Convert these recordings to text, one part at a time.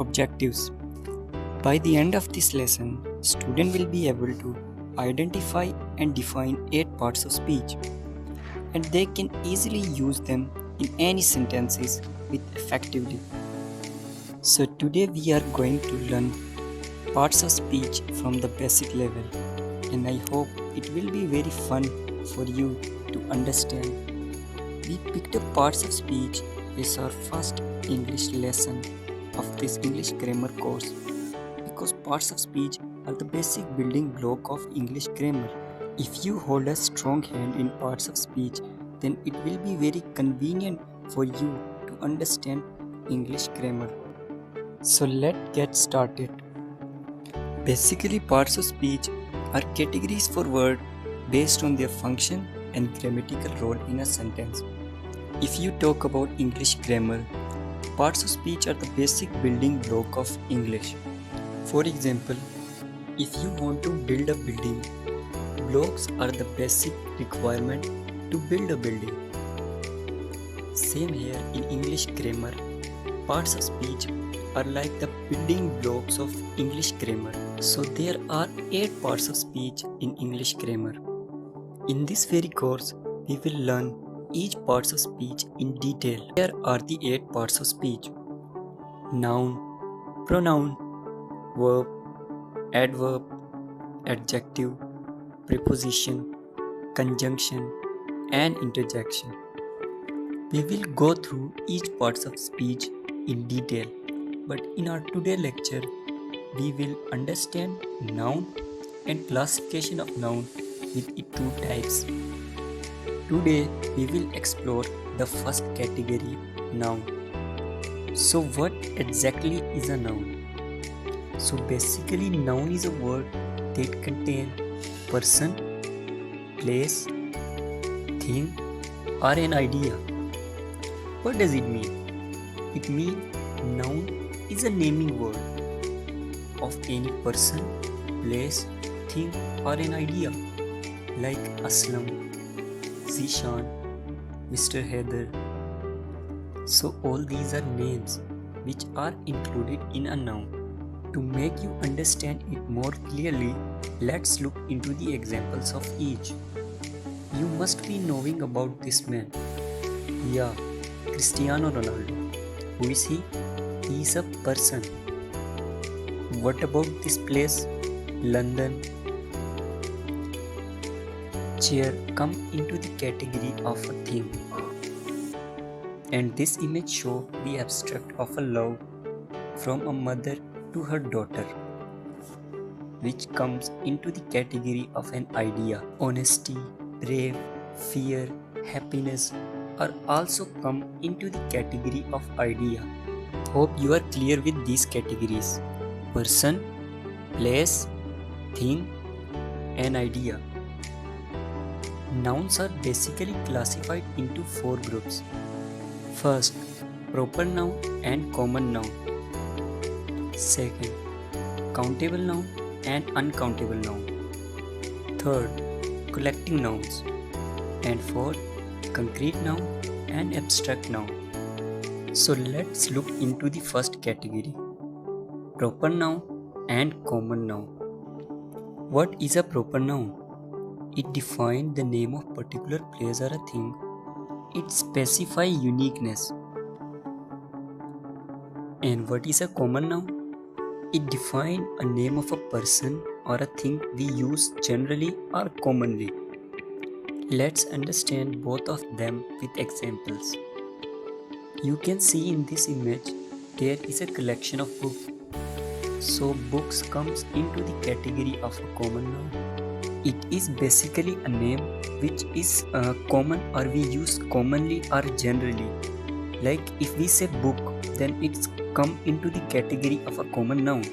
objectives. By the end of this lesson, student will be able to identify and define 8 parts of speech, and they can easily use them in any sentences with effectively. So today we are going to learn parts of speech from the basic level, and I hope it will be very fun for you to understand. We picked up parts of speech as our first English lesson of this English grammar course because parts of speech are the basic building block of English grammar. If you hold a strong hand in parts of speech, then it will be very convenient for you to understand English grammar. So let's get started. Basically, parts of speech are categories for words based on their function and grammatical role in a sentence. If you talk about English grammar, parts of speech are the basic building block of English. For example, if you want to build a building, blocks are the basic requirement to build a building. Same here in English grammar, parts of speech are like the building blocks of English grammar. So there are 8 parts of speech in English grammar. In this very course, we will learn each parts of speech in detail. Here are the 8 parts of speech: noun, pronoun, verb, adverb, adjective, preposition, conjunction, and interjection. We will go through each parts of speech in detail, but in our today lecture, we will understand noun and classification of noun with its 2 types. Today, we will explore the first category, noun. So what exactly is a noun? So basically, noun is a word that contains person, place, thing, or an idea. What does it mean? It means noun is a naming word of any person, place, thing, or an idea, like Aslam, Zishan, Mr. Heather. So all these are names which are included in a noun. To make you understand it more clearly, let's look into the examples of each. You must be knowing about this man. Yeah, Cristiano Ronaldo. Who is he? He is a person. What about this place? London. Chair come into the category of a thing. And this image shows the abstract of a love from a mother to her daughter, which comes into the category of an idea. Honesty, brave, fear, happiness are also come into the category of idea. Hope you are clear with these categories: person, place, thing, and idea. Nouns are basically classified into 4 groups. First, proper noun and common noun. Second, countable noun and uncountable noun. Third, collecting nouns. And fourth, concrete noun and abstract noun. So let's look into the first category, proper noun and common noun. What is a proper noun? It defines the name of particular place or a thing. It specifies uniqueness. And what is a common noun? It defines a name of a person or a thing we use generally or commonly. Let's understand both of them with examples. You can see in this image there is a collection of books. So books comes into the category of a common noun. It is basically a name which is common or we use commonly or generally. Like if we say book, then it's come into the category of a common noun.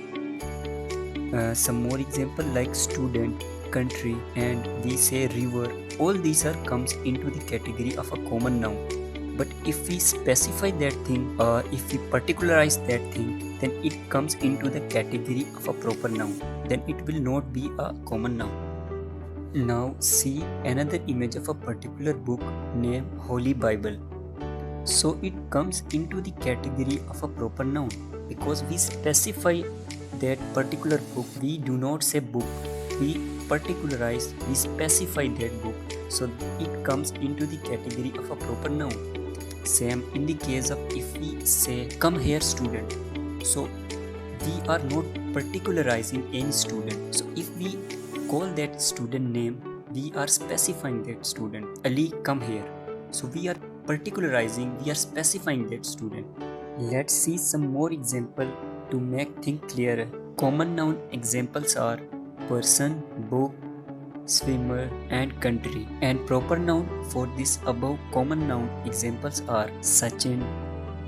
Some more example like student, country, and we say river. All these are comes into the category of a common noun. But if we specify that thing or if we particularize that thing, then it comes into the category of a proper noun. Then it will not be a common noun. Now see another image of a particular book named Holy Bible. So it comes into the category of a proper noun. because we specify that particular book. We do not say book, we particularize, we specify that book, so it comes into the category of a proper noun. Same in the case of if we say come here student, so we are not particularizing any student. So if we call that student name, we are specifying that student. Ali, come here. So we are particularizing, we are specifying that student. Let's see some more example to make things clearer. Common noun examples are person, book, swimmer and country. And proper noun for this above common noun examples are Sachin,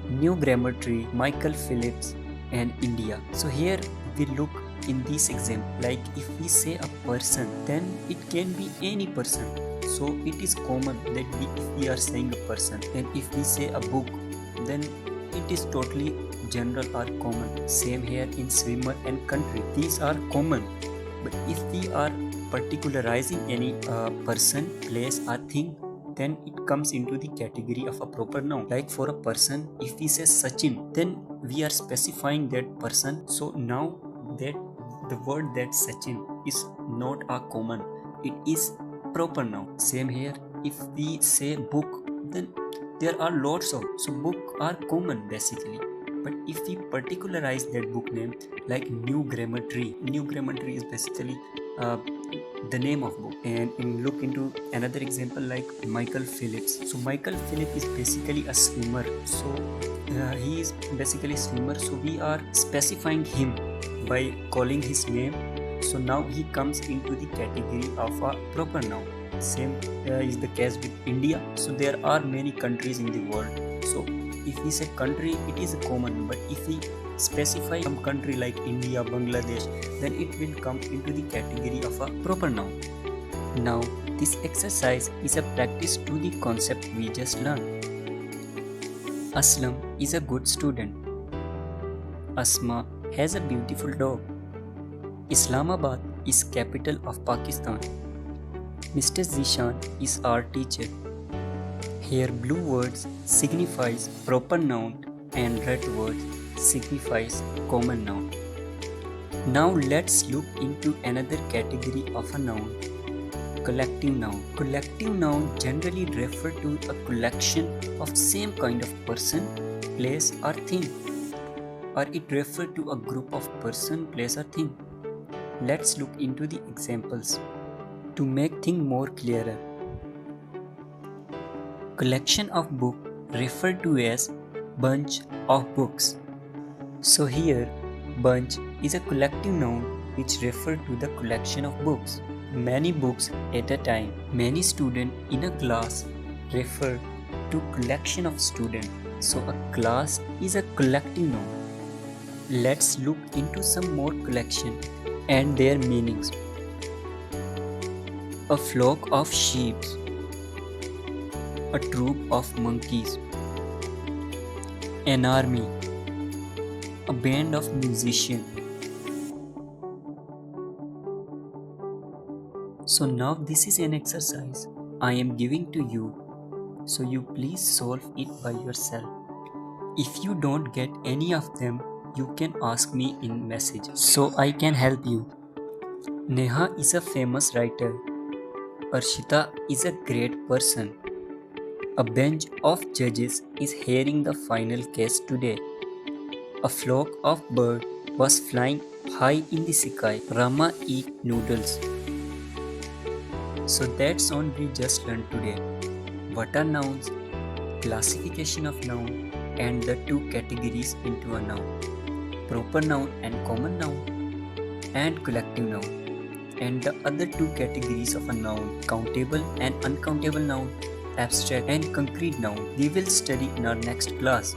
New Grammar Tree, Michael Phillips and India. So here we look in this example, like if we say a person, then it can be any person. So it is common that if we are saying a person, and if we say a book, then it is totally general or common. Same here in swimmer and country, these are common. But if we are particularizing any person, place or thing, then it comes into the category of a proper noun. Like for a person, if we say Sachin, then we are specifying that person. So now that the word that Sachin is not a common, it is proper noun. Same here, if we say book, then there are lots of, so book are common basically. But if we particularize that book name, like New Grammar Tree, New Grammar Tree is basically the name of book. And look into another example like Michael Phillips. So Michael Phillips is basically a swimmer. So he is basically a swimmer. So we are specifying him by calling his name. So now he comes into the category of a proper noun. Same is the case with India. So there are many countries in the world. So if we say country, it is common. But if we specify some country like India, Bangladesh, then it will come into the category of a proper noun. Now this exercise is a practice to the concept we just learned. Aslam is a good student. Asma has a beautiful dog. Islamabad is capital of Pakistan. Mr. Zishan is our teacher. Here blue words signifies proper noun and red words signifies common noun. Now let's look into another category of a noun, collective noun. Collective noun generally refer to a collection of same kind of person, place or thing, or it refer to a group of person, place or thing. Let's look into the examples to make things more clearer. Collection of book referred to as bunch of books. So here bunch is a collective noun which refer to the collection of books. Many books at a time. Many students in a class refer to collection of students. So a class is a collective noun. Let's look into some more collection and their meanings. A flock of sheep, a troop of monkeys, an army, a band of musicians. So now this is an exercise I am giving to you, so you please solve it by yourself. If you don't get any of them, you can ask me in message so I can help you. Neha is a famous writer. Arshita is a great person. A bench of judges is hearing the final case today. A flock of birds was flying high in the sky. Rama eat noodles. So that's all we just learned today. What are nouns, classification of noun, and the two categories into a noun, proper noun and common noun, and collective noun. And the other two categories of a noun, countable and uncountable noun, abstract and concrete noun, we will study in our next class.